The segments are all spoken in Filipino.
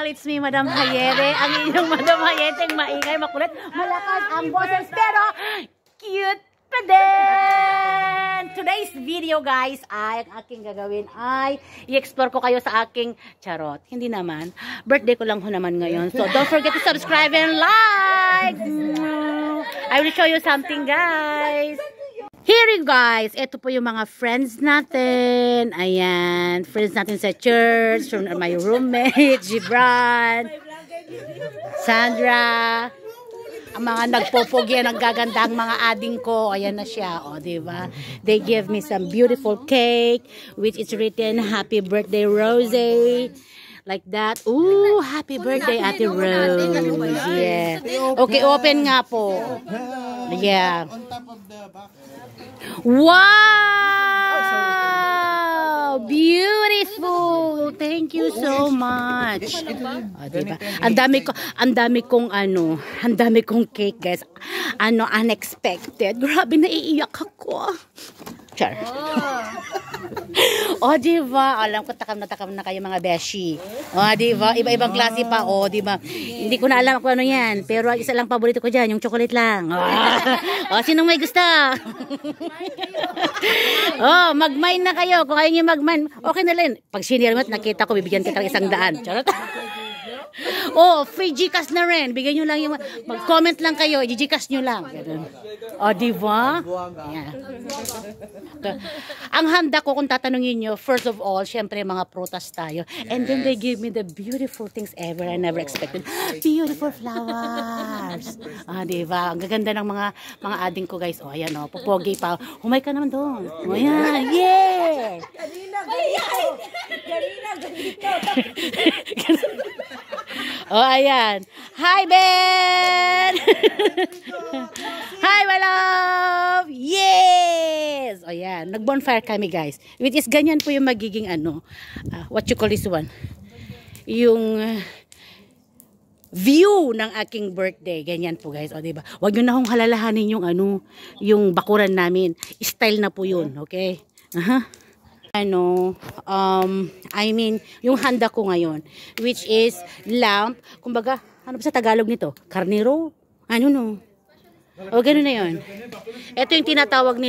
channel. It's me, Madam Hayere. Ang inyong Madam Hayere, maingay, makulit, malakas ang boses, pero cute pa din! Today's video, guys, ay ang aking gagawin ay i-explore ko kayo sa aking charot. Hindi naman. Birthday ko lang ho naman ngayon. So, don't forget to subscribe and like! I will show you something, guys. Here you guys, ito po yung mga friends natin. Ayan, friends natin sa church. My roommate, Gibran, Sandra. Ang mga nagpopogyan, ang gaganda ang mga ading ko. Ayan na siya, o, diba? They give me some beautiful cake, which is written, Happy Birthday, Rose. Like that. Ooh, happy birthday, Ate Rose. Yeah. Okay, open nga po. Yeah. Wow! Beautiful! Thank you so much. Oh, diba? Ang dami kong cake, guys. Unexpected. Grabe, naiiyak ako. Char. Oh, diba? Alam ko, takam na kayo mga beshi. Oh, diba? Iba-ibang klase pa. Oh, diba? Hindi ko na alam kung ano yan. Pero isa lang paborito ko dyan, yung chocolate lang. Oh, sinong may gusto? Oh, mag-mine na kayo. Kung ayaw nyo mag-mine, okay na lang. Pag senior mo, nakita ko, bibigyan kita ng 100. Charot. Oh, free Gcash na rin. Bigyan nyo lang yung, mag-comment lang kayo, i-Gcash nyo lang. O, diba? Yeah. Ang handa ko, kung tatanungin nyo, first of all, syempre mga prutas tayo. And then they give me the beautiful things ever I never expected. Beautiful flowers. Ah, diba? Ang gaganda ng mga ading ko, guys. O, ayan o, pupogi pa. Humay ka naman doon. O, ayan. Yeah! Oh, ayan. Hi, Ben! Hi, my love! Yes! O, ayan. Nag-bonfire kami, guys. Which is, ganyan po yung magiging, what you call this one? Yung view ng aking birthday. Ganyan po, guys. O, diba? Huwag nyo na hong halalahanin yung, yung bakuran namin. Style na po yun, okay? I mean, yung handa ko ngayon, which is lamp, kumbaga, ano ba sa Tagalog nito? Karnero? Ano no? O, gano'n na yun. Ito yung tinatawag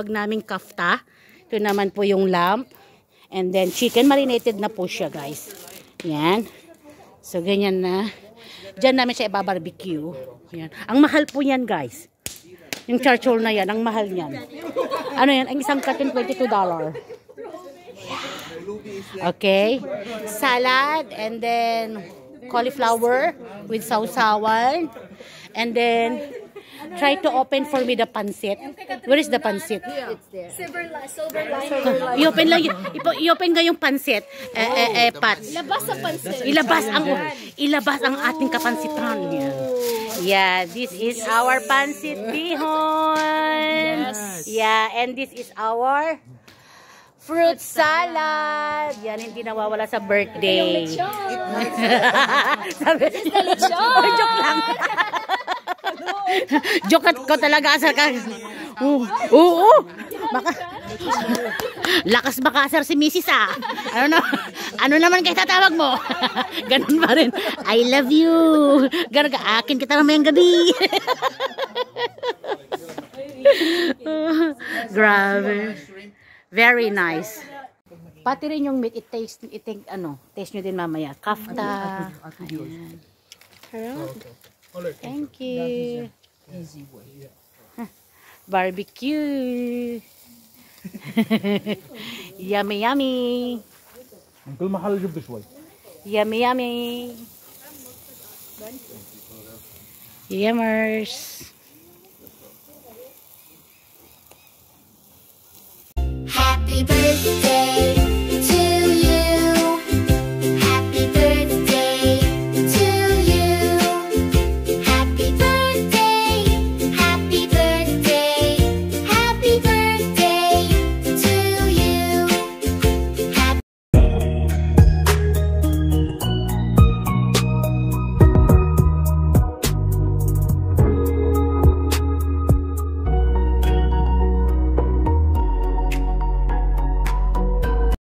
naming kafta. Ito naman po yung lamp. And then, chicken marinated na po siya, guys. Yan. So, ganyan na. Diyan namin siya ibabarbecue. Yan. Ang mahal po yan, guys. Yung charcoal na yan, ang mahal niyan. Ano yan? Ang isang carton, $22. Okay, salad, and then cauliflower with sausawan, and then try to open for me the pancit. Where is the pancit? Silver line. I-open nga yung pancit. Pats. Ilabas ang ating kapansitan. Yeah, this is our pancit bihon. Yeah, and this is our fruit salad. Yan, hindi nawawala sa birthday. Sabi, joke lang. Joke ko talaga. Oo. Lakas makasar si Mrs. Ano naman kayo tatawag mo? Ganun pa rin. I love you. Ganun ka. Akin kita naman yung gabi. Grabe. Very nice. Pati rin yung meat, taste nyo din mamaya. Kafta. Ayan. Thank you. Barbecue. Yummy, yummy. كل محل جبت شوي. Yummy, yummy. Yummers. Happy birthday.